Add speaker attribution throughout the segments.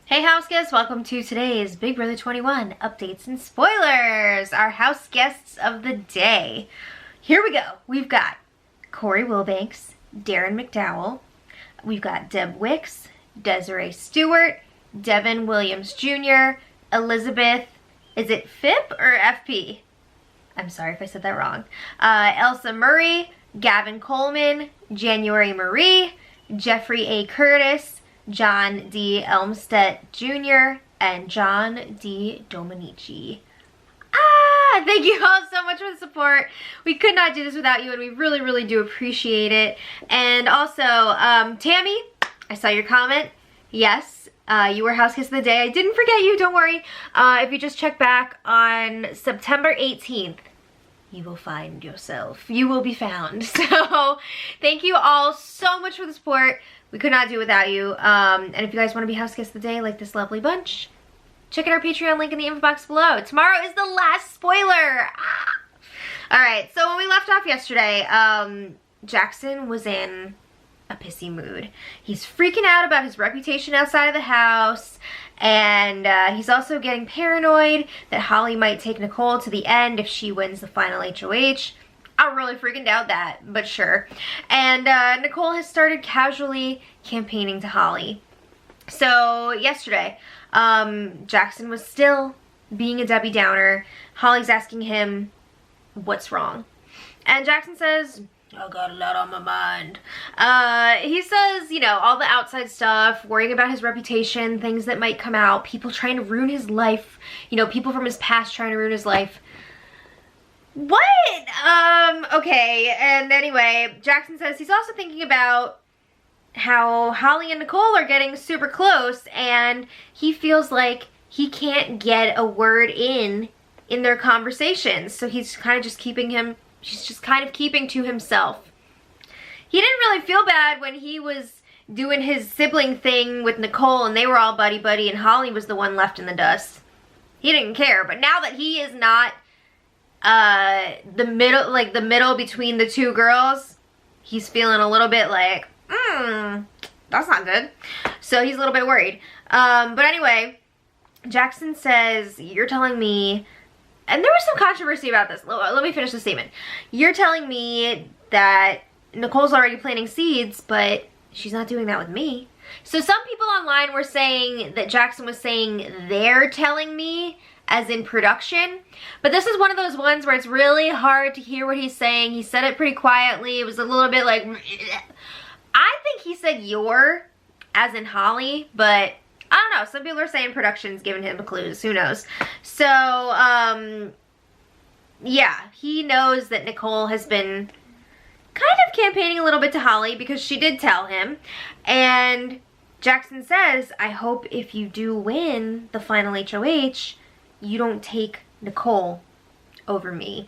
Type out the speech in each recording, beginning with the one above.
Speaker 1: Hey house guests, welcome to today's Big Brother 21 updates and spoilers, our house guests of the day. Here we go. We've got Corey Wilbanks, Darren McDowell, we've got Deb Wicks, Desiree Stewart, Devin Williams Jr., Elizabeth, is it FIP or FP? I'm sorry if I said that wrong. Elsa Murray, Gavin Coleman, January Marie, Jeffrey A. Curtis, John D. Elmstead Jr., and John D. Dominici. Thank you all so much for the support. We could not do this without you, and we really, really do appreciate it. And also, Tammy, I saw your comment. Yes, you were house guest of the day. I didn't forget you, don't worry. If you just check back on September 18th, you will find yourself. You will be found. So, thank you all so much for the support. We could not do without you. And if you guys want to be house guests of the day like this lovely bunch, check out our Patreon link in the info box below. Tomorrow is the last spoiler. Alright, so when we left off yesterday, Jackson was in a pissy mood. He's freaking out about his reputation outside of the house, and he's also getting paranoid that Holly might take Nicole to the end if she wins the final HOH. I really freaking doubt that, but sure. And Nicole has started casually campaigning to Holly. So yesterday, Jackson was still being a Debbie Downer. Holly's asking him, what's wrong? And Jackson says, I got a lot on my mind. He says, you know, all the outside stuff, worrying about his reputation, things that might come out, people trying to ruin his life, you know, people from his past trying to ruin his life. What? Okay, and anyway, Jackson says he's also thinking about how Holly and Nicole are getting super close, and he feels like he can't get a word in their conversations, so he's kind of just keeping to himself. He didn't really feel bad when he was doing his sibling thing with Nicole, and they were all buddy-buddy, and Holly was the one left in the dust. He didn't care, but now that he is not the middle between the two girls, he's feeling a little bit like, that's not good. So he's a little bit worried. But anyway, Jackson says, you're telling me, and there was some controversy about this. Let me finish the statement. You're telling me that Nicole's already planting seeds, but she's not doing that with me. So some people online were saying that Jackson was saying they're telling me, as in production, but this is one of those ones where it's really hard to hear what he's saying. He said it pretty quietly. It was a little bit like, I think he said you're, as in Holly, but I don't know. Some people are saying production's giving him clues. Who knows? So, yeah, he knows that Nicole has been kind of campaigning a little bit to Holly because she did tell him, and Jackson says, I hope if you do win the final HOH, you don't take Nicole over me.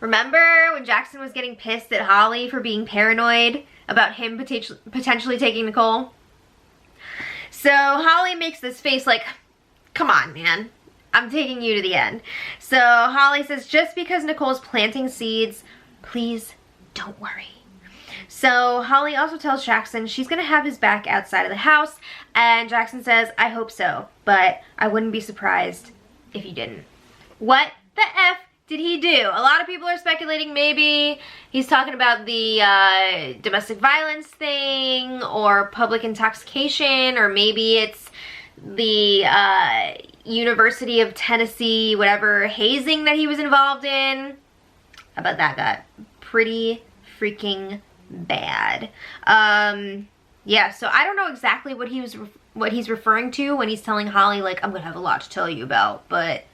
Speaker 1: Remember when Jackson was getting pissed at Holly for being paranoid about him potentially taking Nicole? So Holly makes this face like, come on, man. I'm taking you to the end. So Holly says, just because Nicole's planting seeds, please don't worry. So Holly also tells Jackson she's going to have his back outside of the house, and Jackson says, I hope so, but I wouldn't be surprised if you didn't. What the F did he do? A lot of people are speculating maybe he's talking about the domestic violence thing or public intoxication, or maybe it's the University of Tennessee, whatever, hazing that he was involved in. I bet that got pretty freaking bad. Yeah, so I don't know exactly what he's referring to when he's telling Holly, like, I'm gonna have a lot to tell you about, but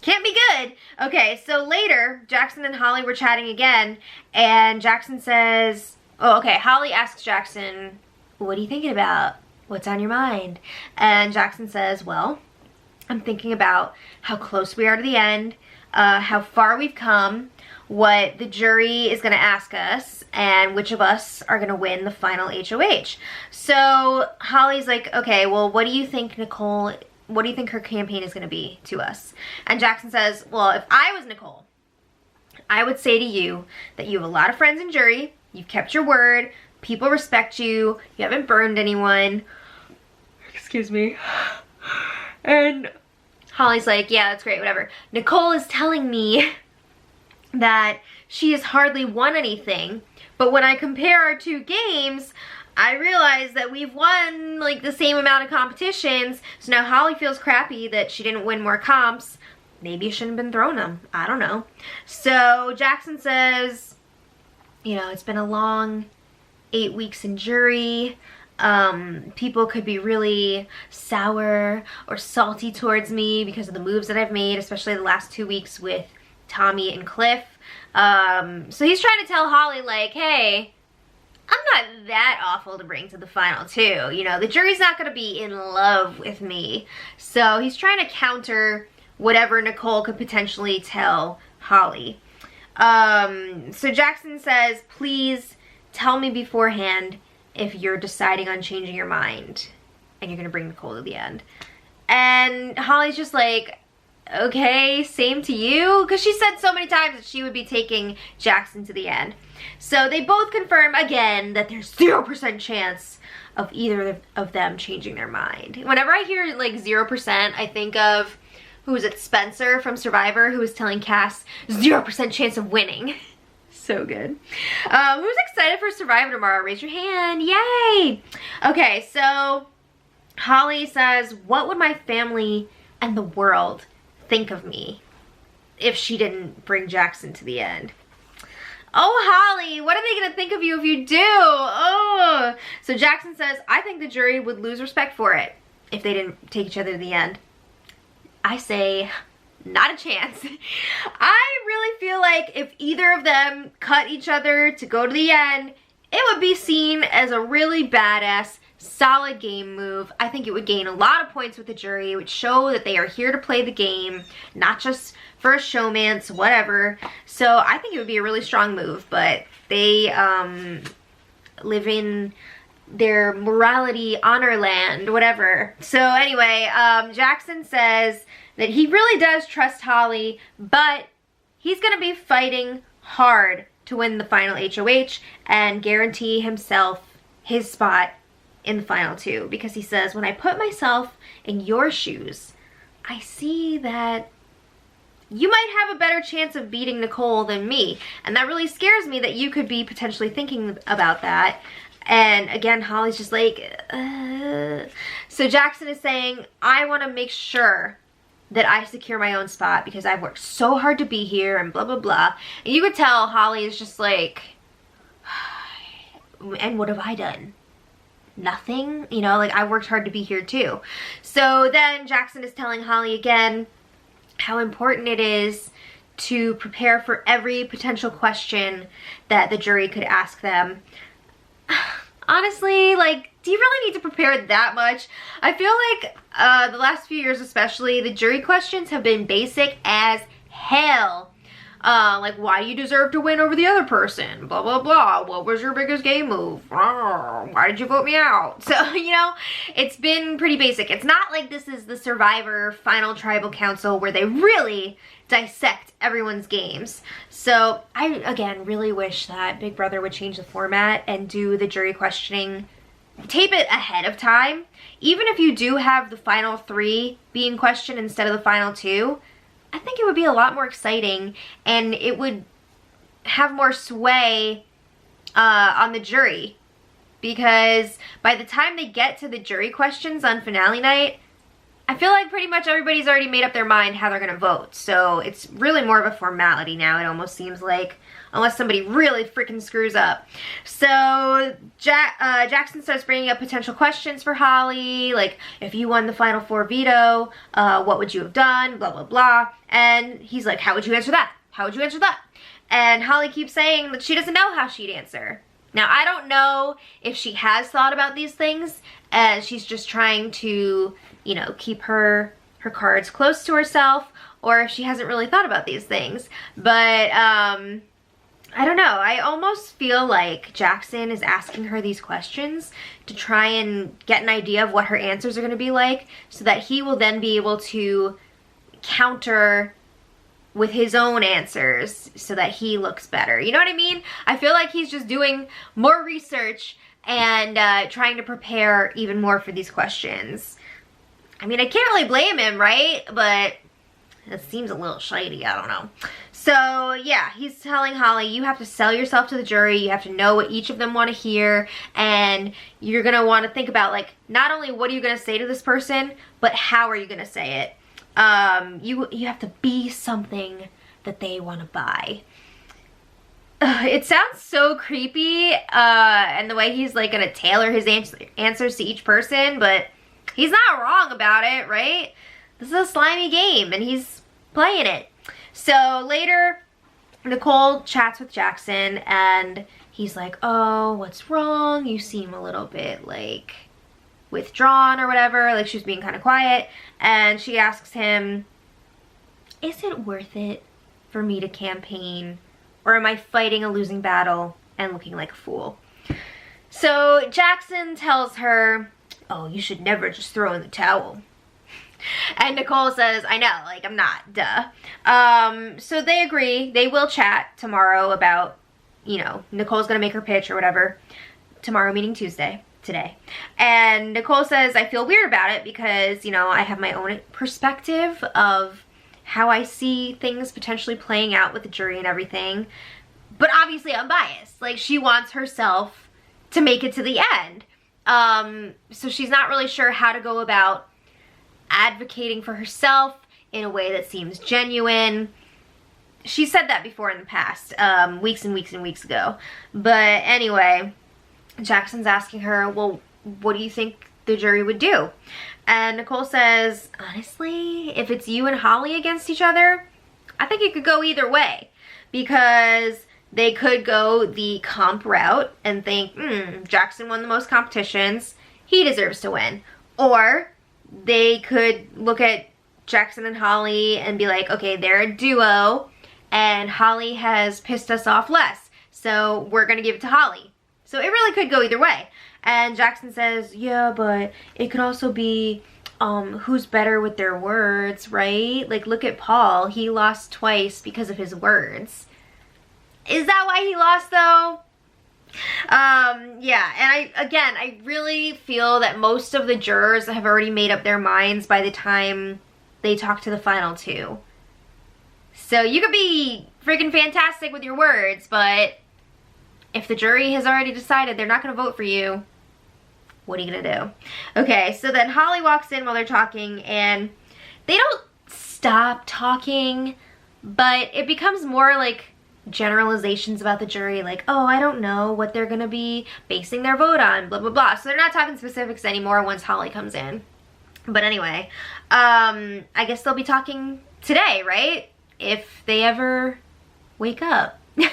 Speaker 1: can't be good. Okay, so later, Jackson and Holly were chatting again, and Jackson says, oh, okay, Holly asks Jackson, what are you thinking about? What's on your mind? And Jackson says, well, I'm thinking about how close we are to the end, how far we've come, what the jury is going to ask us, and which of us are going to win the final HOH. So Holly's like, okay, well, what do you think Nicole, what do you think her campaign is going to be to us? And Jackson says, well, if I was Nicole, I would say to you that you have a lot of friends in jury, you've kept your word, people respect you, you haven't burned anyone, Excuse me. And Holly's like, yeah, that's great, whatever. Nicole is telling me that she has hardly won anything, but when I compare our two games, I realize that we've won like the same amount of competitions. So now Holly feels crappy that she didn't win more comps. Maybe you shouldn't have been throwing them. I don't know. So Jackson says, you know, it's been a long 8 weeks in jury. People could be really sour or salty towards me because of the moves that I've made, especially the last 2 weeks with Tommy and Cliff. So he's trying to tell Holly, like, hey, I'm not that awful to bring to the final two. You know, the jury's not going to be in love with me. So he's trying to counter whatever Nicole could potentially tell Holly. So Jackson says, please tell me beforehand if you're deciding on changing your mind and you're gonna bring Nicole to the end. And Holly's just like, okay, same to you, because she said so many times that she would be taking Jackson to the end. So they both confirm again that there's 0% chance of either of them changing their mind. Whenever I hear like 0%, I think of, who was it, Spencer from Survivor, who was telling Cass 0% chance of winning. So good. Who's excited for Survivor tomorrow? Raise your hand. Yay! Okay, so Holly says, what would my family and the world think of me if she didn't bring Jackson to the end? Oh, Holly, what are they going to think of you if you do? Oh. So Jackson says, I think the jury would lose respect for it if they didn't take each other to the end. I say, not a chance. I really feel like if either of them cut each other to go to the end, it would be seen as a really badass, solid game move. I think it would gain a lot of points with the jury. It would show that they are here to play the game, not just for a showmance, whatever. So I think it would be a really strong move, but they live in their morality honor land, whatever. So anyway, Jackson says that he really does trust Holly, but he's gonna be fighting hard to win the final HOH and guarantee himself his spot in the final two, because he says, when I put myself in your shoes, I see that you might have a better chance of beating Nicole than me, and that really scares me that you could be potentially thinking about that. And again, Holly's just like, So Jackson is saying, I want to make sure that I secure my own spot because I've worked so hard to be here and blah, blah, blah. And you could tell Holly is just like, and what have I done? Nothing? You know, like I worked hard to be here too. So then Jackson is telling Holly again how important it is to prepare for every potential question that the jury could ask them. Honestly, like, do you really need to prepare that much? I feel like the last few years especially, the jury questions have been basic as hell. Like, why do you deserve to win over the other person? Blah, blah, blah. What was your biggest game move? Why did you vote me out? So, you know, it's been pretty basic. It's not like this is the Survivor Final Tribal Council where they really dissect everyone's games. So, I, again, really wish that Big Brother would change the format and do the jury questioning, tape it ahead of time. Even if you do have the final three being questioned instead of the final two, I think it would be a lot more exciting and it would have more sway on the jury, because by the time they get to the jury questions on finale night, I feel like pretty much everybody's already made up their mind how they're gonna vote. So it's really more of a formality now, it almost seems like, unless somebody really freaking screws up. So Jackson starts bringing up potential questions for Holly, like, if you won the final four veto, what would you have done, blah, blah, blah. And he's like, how would you answer that? How would you answer that? And Holly keeps saying that she doesn't know how she'd answer. Now, I don't know if she has thought about these things and she's just trying to, you know, keep her cards close to herself, or if she hasn't really thought about these things. But, I don't know. I almost feel like Jackson is asking her these questions to try and get an idea of what her answers are going to be like, so that he will then be able to counter with his own answers so that he looks better. You know what I mean? I feel like he's just doing more research and trying to prepare even more for these questions. I mean, I can't really blame him, right? But it seems a little shady, I don't know. So yeah, he's telling Holly, you have to sell yourself to the jury, you have to know what each of them want to hear, and you're gonna want to think about, like, not only what are you gonna say to this person, but how are you gonna say it. You have to be something that they want to buy. It sounds so creepy, and the way he's like gonna tailor his answers to each person, but he's not wrong about it, right? This is a slimy game, and he's playing it. So later, Nicole chats with Jackson, and he's like, oh, what's wrong? You seem a little bit, like, withdrawn or whatever. Like, she was being kind of quiet. And she asks him, is it worth it for me to campaign? Or am I fighting a losing battle and looking like a fool? So Jackson tells her, oh, you should never just throw in the towel. And Nicole says, I know, like, I'm not, duh. So they agree. They will chat tomorrow about, you know, Nicole's gonna make her pitch or whatever. Tomorrow meaning Tuesday, today. And Nicole says, I feel weird about it because, you know, I have my own perspective of how I see things potentially playing out with the jury and everything. But obviously I'm biased. Like, she wants herself to make it to the end. So she's not really sure how to go about advocating for herself in a way that seems genuine. She said that before in the past, weeks and weeks and weeks ago. But anyway, Jackson's asking her, well, what do you think the jury would do? And Nicole says, honestly, if it's you and Holly against each other, I think it could go either way. Because they could go the comp route and think, Jackson won the most competitions, he deserves to win. Or they could look at Jackson and Holly and be like, okay, they're a duo, and Holly has pissed us off less, so we're gonna give it to Holly. So it really could go either way. And Jackson says, yeah, but it could also be who's better with their words, right? Like, look at Paul. He lost twice because of his words. Is that why he lost, though? Yeah, and I really feel that most of the jurors have already made up their minds by the time they talk to the final two. So you could be freaking fantastic with your words, but if the jury has already decided they're not going to vote for you, what are you going to do? Okay, so then Holly walks in while they're talking, and they don't stop talking, but it becomes more like generalizations about the jury, like, oh, I don't know what they're gonna be basing their vote on, blah blah blah. So they're not talking specifics anymore once Holly comes in. But anyway, I guess they'll be talking today, right? If they ever wake up. They've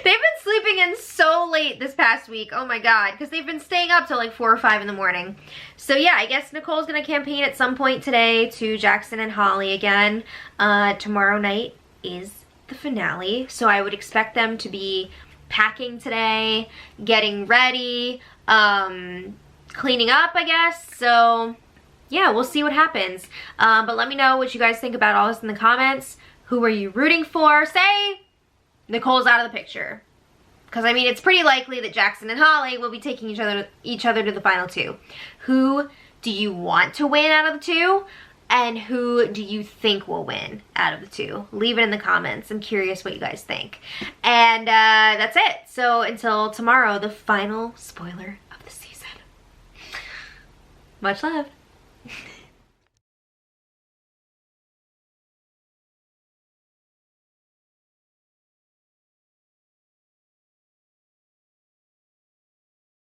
Speaker 1: been sleeping in so late this past week, oh my god, because they've been staying up till like 4 or 5 in the morning. So yeah, I guess Nicole's gonna campaign at some point today to Jackson and Holly again. Tomorrow night is the finale, so I would expect them to be packing today, getting ready, cleaning up, I guess. So yeah, we'll see what happens. But let me know what you guys think about all this in the comments. Who are you rooting for? Say Nicole's out of the picture, because I mean, it's pretty likely that Jackson and Holly will be taking each other to the final two. Who do you want to win out of the two? And who do you think will win out of the two? Leave it in the comments. I'm curious what you guys think. And that's it. So until tomorrow, the final spoiler of the season. Much love.